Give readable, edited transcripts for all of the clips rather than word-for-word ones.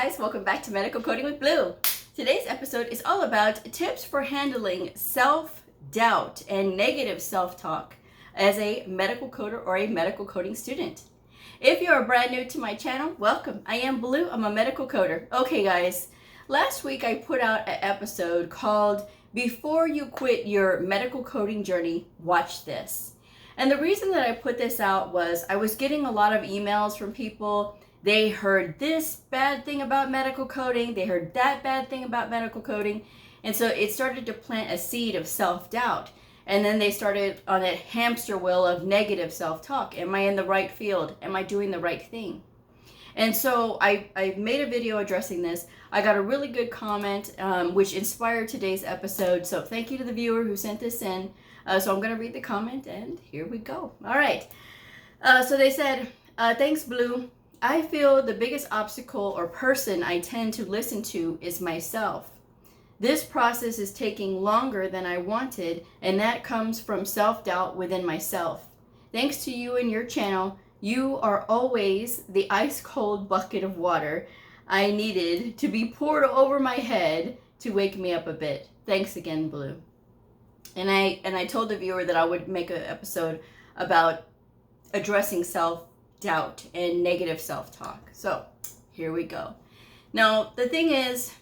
guys, welcome back to Medical Coding with Blue. Today's episode is all about tips for handling self-doubt and negative self-talk as a medical coder or a medical coding student. If you are brand new to my channel, welcome. I am Blue, I'm a medical coder. Okay guys, last week I put out an episode called Before You Quit Your Medical Coding Journey, Watch This. And the reason that I put this out was I was getting a lot of emails from people. They heard this bad thing about medical coding, they heard that bad thing about medical coding, and so it started to plant a seed of self-doubt. And then they started on that hamster wheel of negative self-talk. Am I in the right field? Am I doing the right thing? And so I made a video addressing this. I got a really good comment, which inspired today's episode. So thank you to the viewer who sent this in. So I'm going to read the comment, and here we go. All right. So they said, thanks, Blue. I feel the biggest obstacle or person I tend to listen to is myself. This process is taking longer than I wanted, and that comes from self-doubt within myself. Thanks to you and your channel, you are always the ice-cold bucket of water I needed to be poured over my head to wake me up a bit. Thanks again, Blue. And I told the viewer that I would make an episode about addressing self-doubt and negative self-talk. So here we go. Now, the thing is,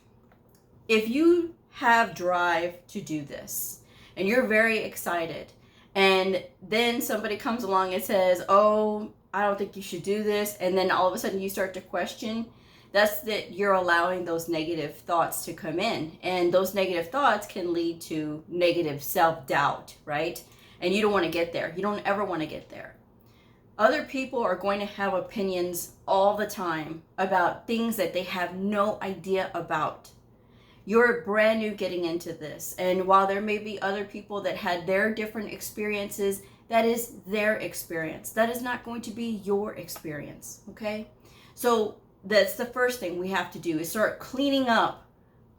if you have drive to do this and you're very excited, and then somebody comes along and says, oh, I don't think you should do this, and then all of a sudden you start to question, that's that you're allowing those negative thoughts to come in. And those negative thoughts can lead to negative self-doubt, right? And you don't want to get there. You don't ever want to get there. Other people are going to have opinions all the time about things that they have no idea about. You're brand new getting into this. And while there may be other people that had their different experiences, that is their experience. That is not going to be your experience, okay? So that's the first thing we have to do, is start cleaning up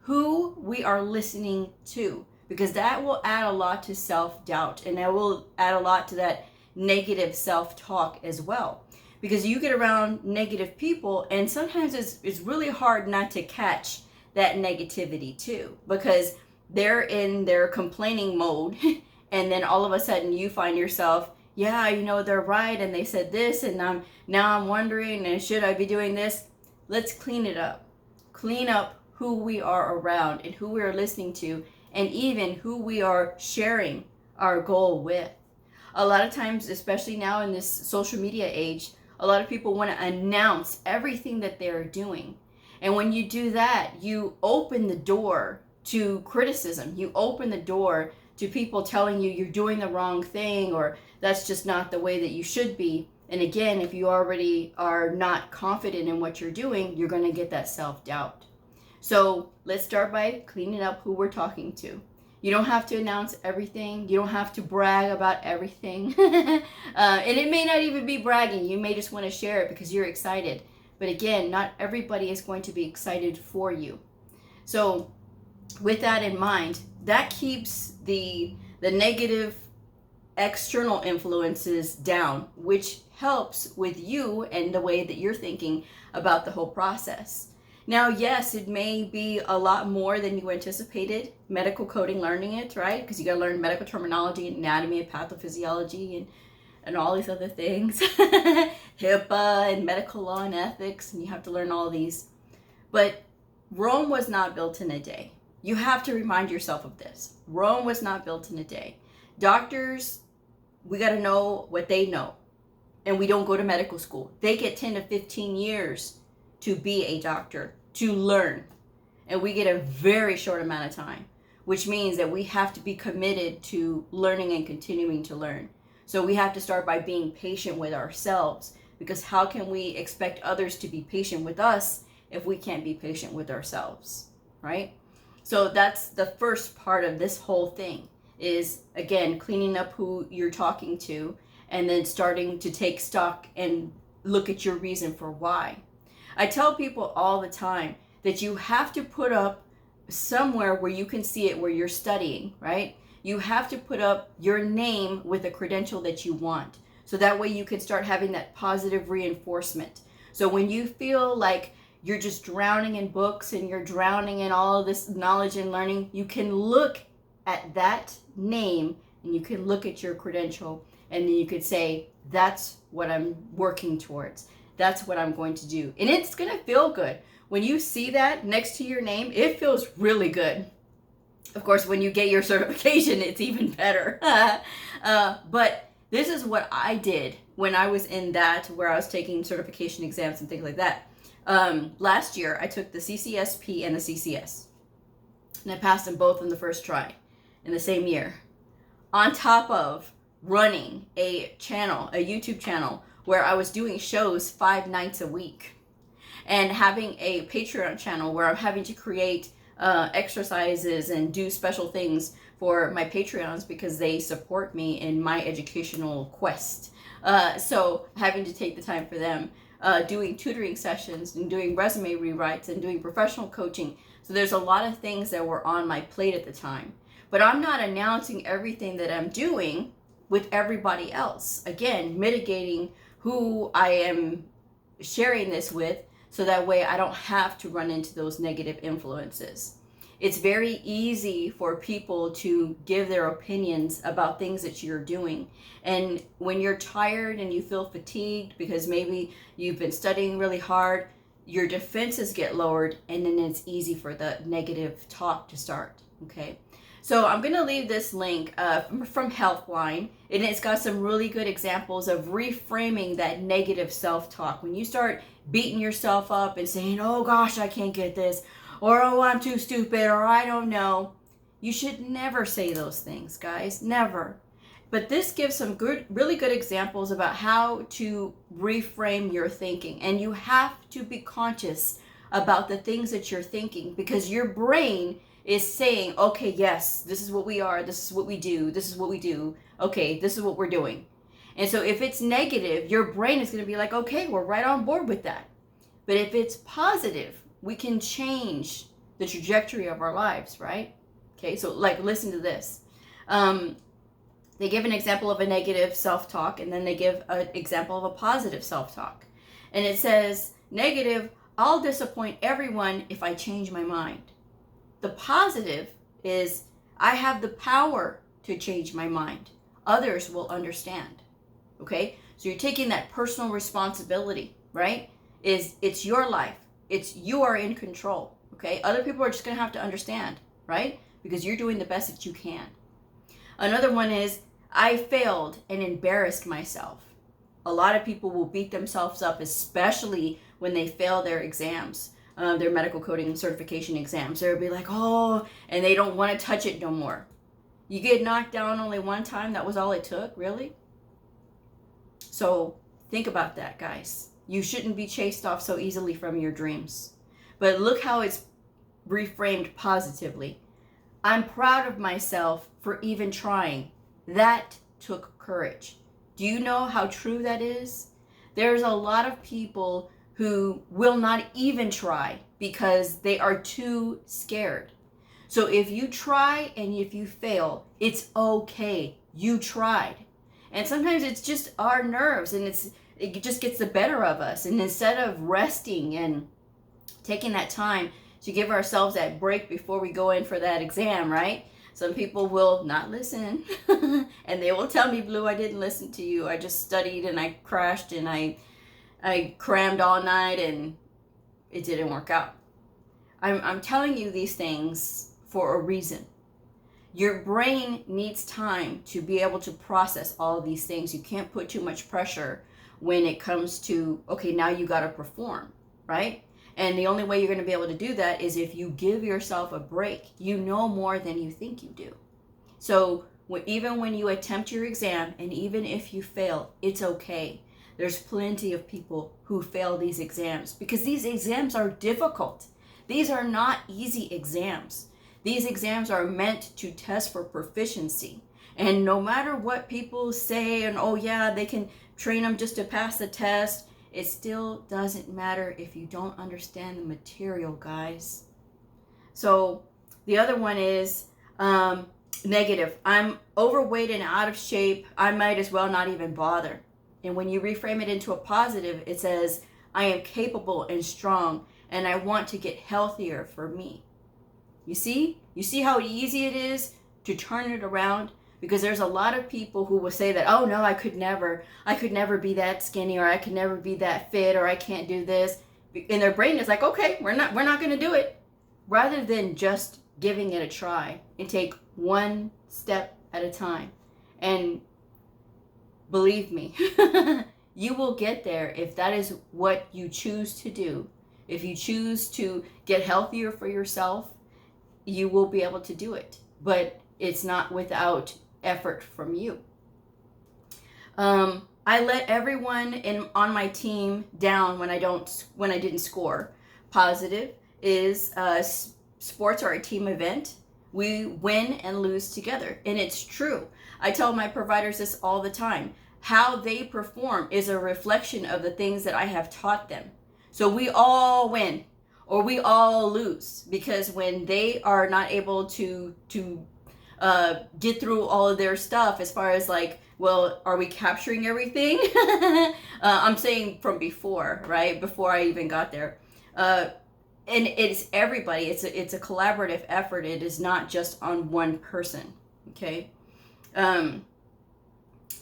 who we are listening to, because that will add a lot to self-doubt, and that will add a lot to that negative self-talk as well. Because you get around negative people, and sometimes it's really hard not to catch that negativity too, because they're in their complaining mode and then all of a sudden you find yourself, yeah, you know, they're right, and they said this, and now I'm wondering, and should I be doing this? Let's clean it up. Clean up who we are around and who we are listening to, and even who we are sharing our goal with. A lot of times, especially now in this social media age, a lot of people want to announce everything that they're doing. And when you do that, you open the door to criticism. You open the door to people telling you you're doing the wrong thing, or that's just not the way that you should be. And again, if you already are not confident in what you're doing, you're going to get that self-doubt. So let's start by cleaning up who we're talking to. You don't have to announce everything. You don't have to brag about everything. And it may not even be bragging. You may just want to share it because you're excited. But again, not everybody is going to be excited for you. So with that in mind, that keeps the negative external influences down, which helps with you and the way that you're thinking about the whole process. Now, yes, it may be a lot more than you anticipated, medical coding, learning it, right? Because you got to learn medical terminology, anatomy, and pathophysiology, and all these other things. HIPAA and medical law and ethics, and you have to learn all these. But Rome was not built in a day. You have to remind yourself of this. Rome was not built in a day. Doctors, we got to know what they know. And we don't go to medical school. They get 10 to 15 years to be a doctor, to learn. And we get a very short amount of time, which means that we have to be committed to learning and continuing to learn. So we have to start by being patient with ourselves, because how can we expect others to be patient with us if we can't be patient with ourselves, right? So that's the first part of this whole thing, is again, cleaning up who you're talking to, and then starting to take stock and look at your reason for why. I tell people all the time that you have to put up somewhere where you can see it, where you're studying, right? You have to put up your name with a credential that you want. So that way you can start having that positive reinforcement. So when you feel like you're just drowning in books and you're drowning in all of this knowledge and learning, you can look at that name and you can look at your credential and then you could say, that's what I'm working towards. That's what I'm going to do. And it's going to feel good. When you see that next to your name, it feels really good. Of course, when you get your certification, it's even better. But this is what I did when I was in that, where I was taking certification exams and things like that. Last year, I took the CCSP and the CCS. And I passed them both in the first try in the same year. On top of running a channel, a YouTube channel, where I was doing shows 5 nights a week. And having a Patreon channel where I'm having to create exercises and do special things for my Patreons because they support me in my educational quest. So having to take the time for them, doing tutoring sessions and doing resume rewrites and doing professional coaching. So there's a lot of things that were on my plate at the time. But I'm not announcing everything that I'm doing with everybody else. Again, mitigating who I am sharing this with, so that way I don't have to run into those negative influences. It's very easy for people to give their opinions about things that you're doing. And when you're tired and you feel fatigued because maybe you've been studying really hard, your defenses get lowered and then it's easy for the negative talk to start, okay? So I'm going to leave this link from Healthline, and it's got some really good examples of reframing that negative self-talk. When you start beating yourself up and saying, oh gosh, I can't get this, or oh, I'm too stupid, or I don't know. You should never say those things, guys, never. But this gives some really good examples about how to reframe your thinking. And you have to be conscious about the things that you're thinking, because your brain is saying, okay, yes, this is what we are, this is what we do, this is what we do, okay, this is what we're doing. And so if it's negative, your brain is going to be like, okay, we're right on board with that. But if it's positive, we can change the trajectory of our lives, right? Okay, so like, listen to this. They give an example of a negative self-talk, and then they give an example of a positive self-talk. And it says, negative, I'll disappoint everyone if I change my mind. The positive is, I have the power to change my mind. Others will understand. Okay? So you're taking that personal responsibility, right? It's your life. You are in control. Okay? Other people are just going to have to understand, right? Because you're doing the best that you can. Another one is, I failed and embarrassed myself. A lot of people will beat themselves up, especially when they fail their exams. Their medical coding certification exams. They'll be like, oh, and they don't want to touch it no more. You get knocked down only one time, that was all it took, really? So think about that, guys. You shouldn't be chased off so easily from your dreams. But look how it's reframed positively. I'm proud of myself for even trying. That took courage. Do you know how true that is? There's a lot of people who will not even try because they are too scared. So if you try and if you fail, it's okay. You tried. And sometimes it's just our nerves, and it just gets the better of us. And instead of resting and taking that time to give ourselves that break before we go in for that exam, right? Some people will not listen and they will tell me, Blue, I didn't listen to you. I just studied and I crashed and I crammed all night and it didn't work out. I'm telling you these things for a reason. Your brain needs time to be able to process all of these things. You can't put too much pressure when it comes to, okay, now you got to perform, right? And the only way you're going to be able to do that is if you give yourself a break. You know more than you think you do. So even when you attempt your exam, and even if you fail, it's okay. There's plenty of people who fail these exams because these exams are difficult. These are not easy exams. These exams are meant to test for proficiency. And no matter what people say, and oh yeah, they can train them just to pass the test, it still doesn't matter if you don't understand the material, guys. So the other one is negative. I'm overweight and out of shape. I might as well not even bother. And when you reframe it into a positive, it says, I am capable and strong, and I want to get healthier for me. You see how easy it is to turn it around? Because there's a lot of people who will say that, oh no, I could never be that skinny, or I could never be that fit, or I can't do this. And their brain is like, okay, we're not going to do it. Rather than just giving it a try and take one step at a time. And believe me, you will get there if that is what you choose to do. If you choose to get healthier for yourself, you will be able to do it. But it's not without effort from you. I let everyone on my team down when I didn't score. Positive is sports are a team event. We win and lose together, and it's true. I tell my providers this all the time. How they perform is a reflection of the things that I have taught them. So we all win or we all lose, because when they are not able to get through all of their stuff, as far as like, well, are we capturing everything? I'm saying from before, right? Before I even got there. And it's everybody. It's a collaborative effort. It is not just on one person. Okay.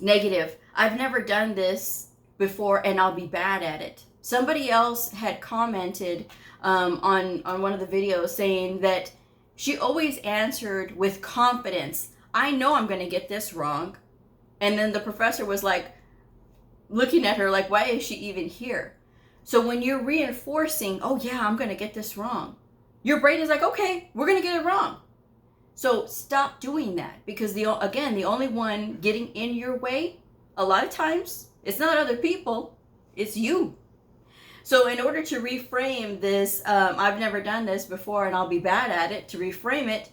Negative. I've never done this before and I'll be bad at it. Somebody else had commented on one of the videos saying that she always answered with confidence, I know I'm going to get this wrong. And then the professor was like, looking at her like, why is she even here? So when you're reinforcing, oh yeah, I'm going to get this wrong, your brain is like, okay, we're going to get it wrong. So stop doing that, because the only one getting in your way, a lot of times, it's not other people, it's you. So in order to reframe this, I've never done this before and I'll be bad at it, to reframe it,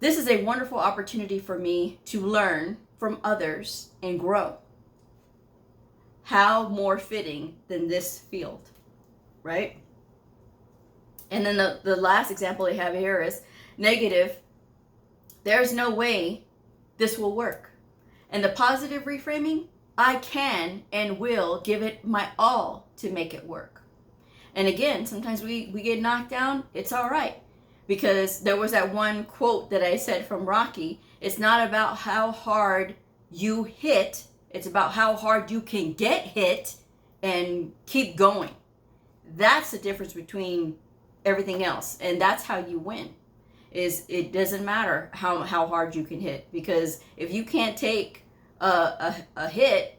this is a wonderful opportunity for me to learn from others and grow. How more fitting than this field, right? And then the last example I have here is negative. There's no way this will work. And the positive reframing, I can and will give it my all to make it work. And again, sometimes we get knocked down. It's all right. Because there was that one quote that I said from Rocky. It's not about how hard you hit. It's about how hard you can get hit and keep going. That's the difference between everything else. And that's how you win. Is it doesn't matter how hard you can hit. Because if you can't take a hit,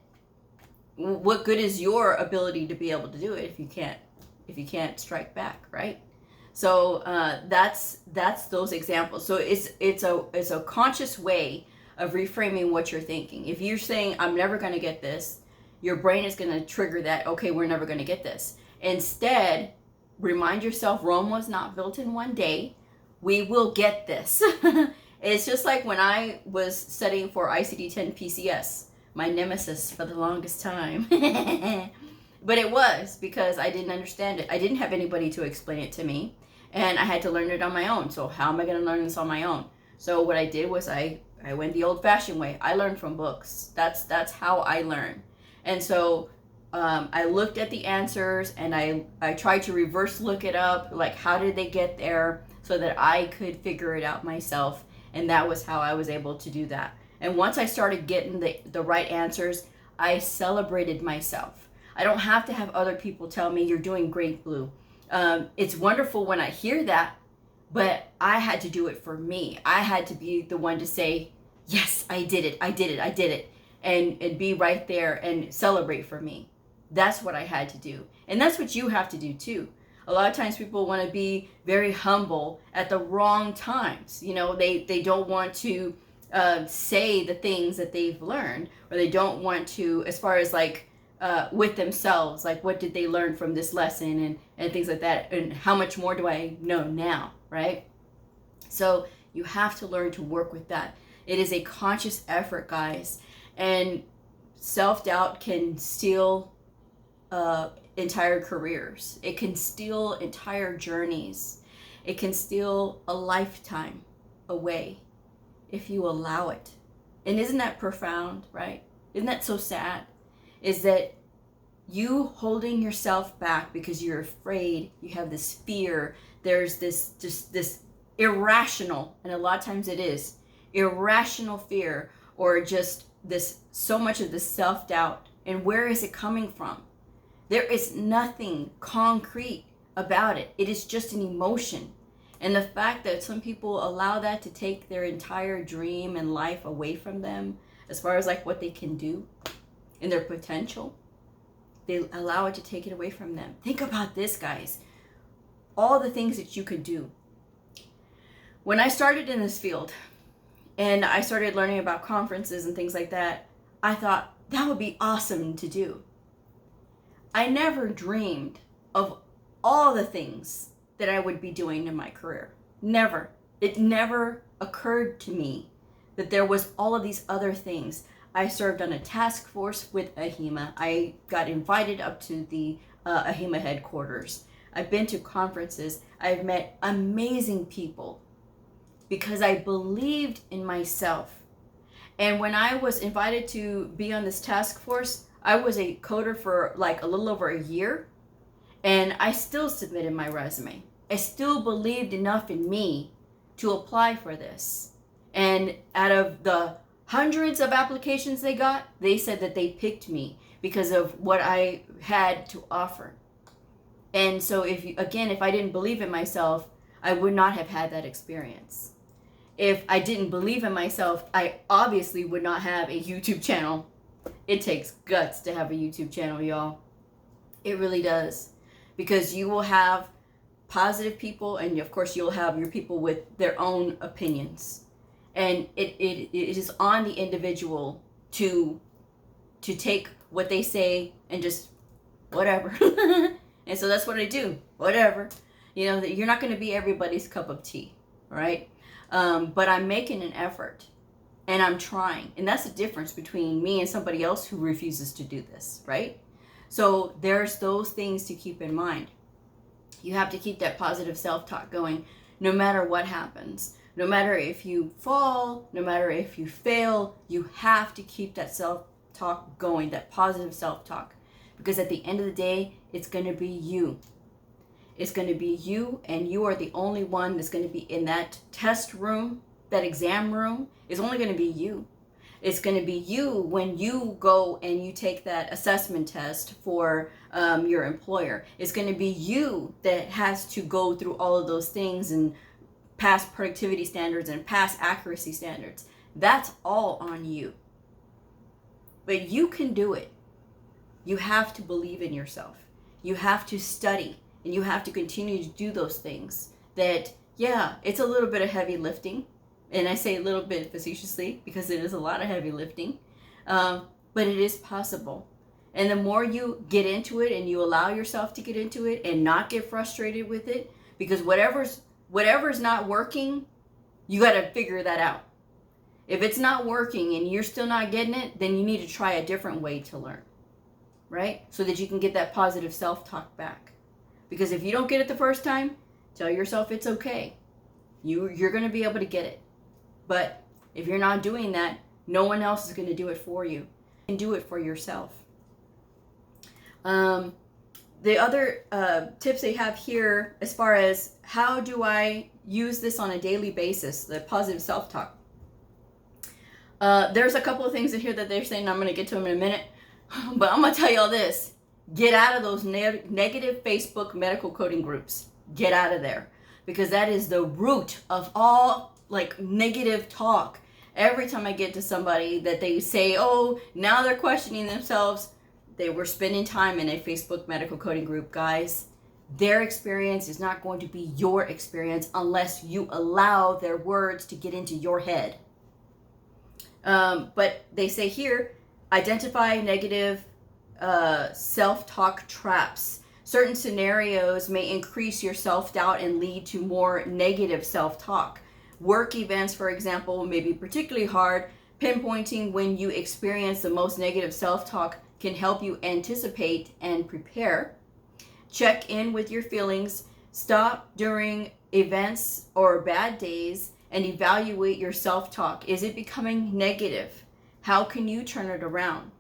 what good is your ability to be able to do it if you can't strike back, right? So that's those examples. So it's a conscious way of reframing what you're thinking. If you're saying I'm never going to get this, your brain is going to trigger that, okay, we're never going to get this. Instead, remind yourself Rome was not built in one day. We will get this. It's just like when I was studying for ICD-10 PCS, my nemesis for the longest time. But it was because I didn't understand it. I didn't have anybody to explain it to me, and I had to learn it on my own. So how am I going to learn this on my own? So what I did was I went the old-fashioned way. I learned from books. That's how I learn. And so I looked at the answers, and I tried to reverse look it up, like how did they get there, so that I could figure it out myself. And that was how I was able to do that. And once I started getting the right answers, I celebrated myself. I don't have to have other people tell me you're doing great, Blue. It's wonderful when I hear that, but I had to do it for me. I had to be the one to say, yes, I did it. And be right there and celebrate for me. That's what I had to do. And that's what you have to do too. A lot of times people want to be very humble at the wrong times. You know, they don't want to say the things that they've learned, or they don't want to, as far as like with themselves, like what did they learn from this lesson and things like that, and how much more do I know now, right? So you have to learn to work with that. It is a conscious effort, guys, and self-doubt can steal entire careers. It can steal entire journeys. It can steal a lifetime away if you allow it. And isn't that profound, right? Isn't that so sad? Is that you holding yourself back because you're afraid, you have this fear, there's this irrational, and a lot of times it is irrational fear, or just this, so much of this self-doubt. And where is it coming from? There is nothing concrete about it. It is just an emotion. And the fact that some people allow that to take their entire dream and life away from them, as far as like what they can do and their potential, they allow it to take it away from them. Think about this, guys. All the things that you could do. When I started in this field and I started learning about conferences and things like that, I thought that would be awesome to do. I never dreamed of all the things that I would be doing in my career. Never. It never occurred to me that there was all of these other things. I served on a task force with AHIMA. I got invited up to the AHIMA headquarters. I've been to conferences. I've met amazing people because I believed in myself. And when I was invited to be on this task force, I was a coder for like a little over a year, and I still submitted my resume. I still believed enough in me to apply for this. And out of the hundreds of applications they got, they said that they picked me because of what I had to offer. And so if I didn't believe in myself, I would not have had that experience. If I didn't believe in myself, I obviously would not have a YouTube channel. It takes guts to have a YouTube channel, y'all. It really does. Because you will have positive people, and of course you'll have your people with their own opinions. And it is on the individual to take what they say and just whatever. And so that's what I do. Whatever. You know, you're not going to be everybody's cup of tea, right? But I'm making an effort, and I'm trying. And that's the difference between me and somebody else who refuses to do this, right? So there's those things to keep in mind. You have to keep that positive self-talk going no matter what happens. No matter if you fall, no matter if you fail, you have to keep that self-talk going, that positive self-talk. Because at the end of the day, it's going to be you. It's going to be you, and you are the only one that's going to be in that test room, that exam room. It's only going to be you. It's going to be you when you go and you take that assessment test for your employer. It's going to be you that has to go through all of those things and pass productivity standards and pass accuracy standards. That's all on you. But you can do it. You have to believe in yourself. You have to study, and you have to continue to do those things. That, yeah, it's a little bit of heavy lifting. And I say a little bit facetiously because it is a lot of heavy lifting. But it is possible. And the more you get into it and you allow yourself to get into it and not get frustrated with it, because whatever's not working, you got to figure that out. If it's not working and you're still not getting it, then you need to try a different way to learn, right? So that you can get that positive self-talk back. Because if you don't get it the first time, tell yourself it's okay. You're going to be able to get it. But if you're not doing that, no one else is going to do it for you. You can do it for yourself. The other tips they have here, as far as how do I use this on a daily basis, the positive self-talk. There's a couple of things in here that they're saying, I'm going to get to them in a minute. But I'm going to tell y'all this. Get out of those negative Facebook medical coding groups. Get out of there. Because that is the root of all like negative talk. Every time I get to somebody that they say, oh, now they're questioning themselves, they were spending time in a Facebook medical coding group. Guys, their experience is not going to be your experience unless you allow their words to get into your head. But they say here, identify negative self-talk traps. Certain scenarios may increase your self-doubt and lead to more negative self-talk. Work events, for example, may be particularly hard. Pinpointing when you experience the most negative self-talk can help you anticipate and prepare. Check in with your feelings. Stop during events or bad days and evaluate your self-talk. Is it becoming negative? How can you turn it around?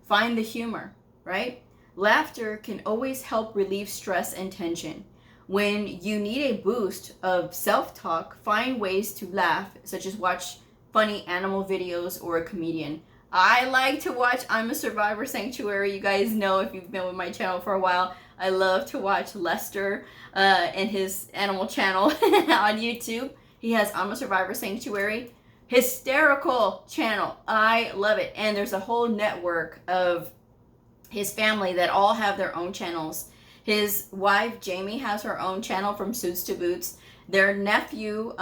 Find the humor, right? Laughter can always help relieve stress and tension. When you need a boost of self-talk, find ways to laugh, such as watch funny animal videos or a comedian. I like to watch I'm a Survivor Sanctuary. You guys know if you've been with my channel for a while, I love to watch Lester and his animal channel on YouTube. He has I'm a Survivor Sanctuary. Hysterical channel. I love it. And there's a whole network of his family that all have their own channels. His wife, Jamie, has her own channel, From Suits to Boots. Their nephew,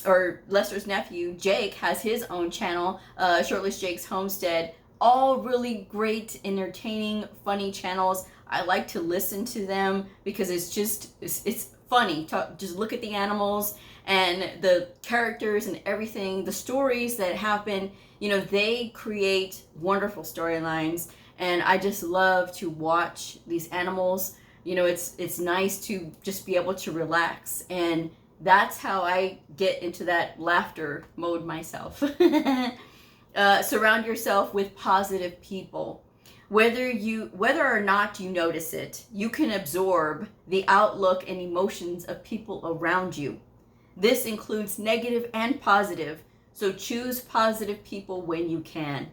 or Lester's nephew, Jake, has his own channel, Shirtless Jake's Homestead. All really great, entertaining, funny channels. I like to listen to them because it's funny. Just look at the animals and the characters and everything, the stories that happen. You know, they create wonderful storylines, and I just love to watch these animals. You know, it's nice to just be able to relax, and that's how I get into that laughter mode myself. Surround yourself with positive people. Whether or not you notice it, you can absorb the outlook and emotions of people around you. This includes negative and positive, so choose positive people when you can.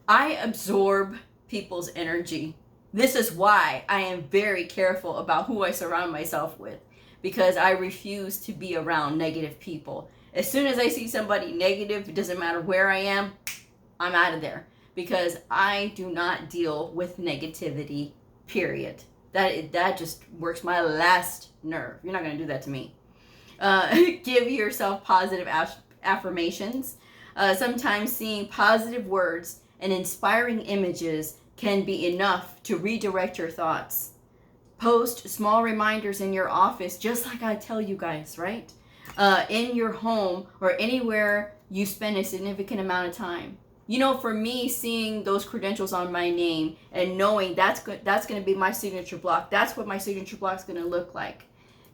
I absorb people's energy. This is why I am very careful about who I surround myself with, because I refuse to be around negative people. As soon as I see somebody negative, it doesn't matter where I am, I'm out of there, because I do not deal with negativity, period. That just works my last nerve. You're not going to do that to me. Give yourself positive affirmations. Sometimes seeing positive words and inspiring images can be enough to redirect your thoughts. Post small reminders in your office, just like I tell you guys, right? In your home or anywhere you spend a significant amount of time. You know, for me, seeing those credentials on my name and knowing that's going to be my signature block, that's what my signature block is going to look like.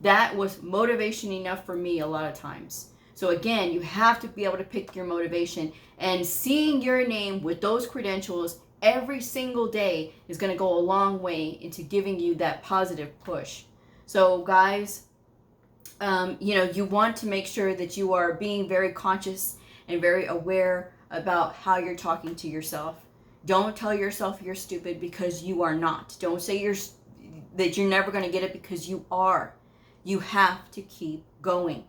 That was motivation enough for me a lot of times. So again, you have to be able to pick your motivation, and seeing your name with those credentials every single day is going to go a long way into giving you that positive push. So guys, you know, you want to make sure that you are being very conscious and very aware about how you're talking to yourself. Don't tell yourself you're stupid, because you are not. Don't say that you're never going to get it, because you are. You have to keep going.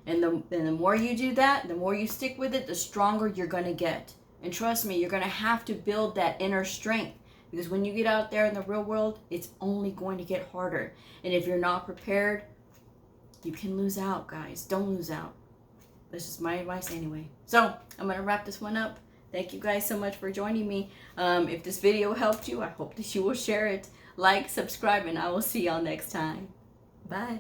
And the more you do that, the more you stick with it, the stronger you're going to get. And trust me, you're going to have to build that inner strength, because when you get out there in the real world, it's only going to get harder. And if you're not prepared, you can lose out, guys. Don't lose out. That's just my advice anyway. So I'm going to wrap this one up. Thank you guys so much for joining me. If this video helped you, I hope that you will share it, like, subscribe, and I will see y'all next time. Bye.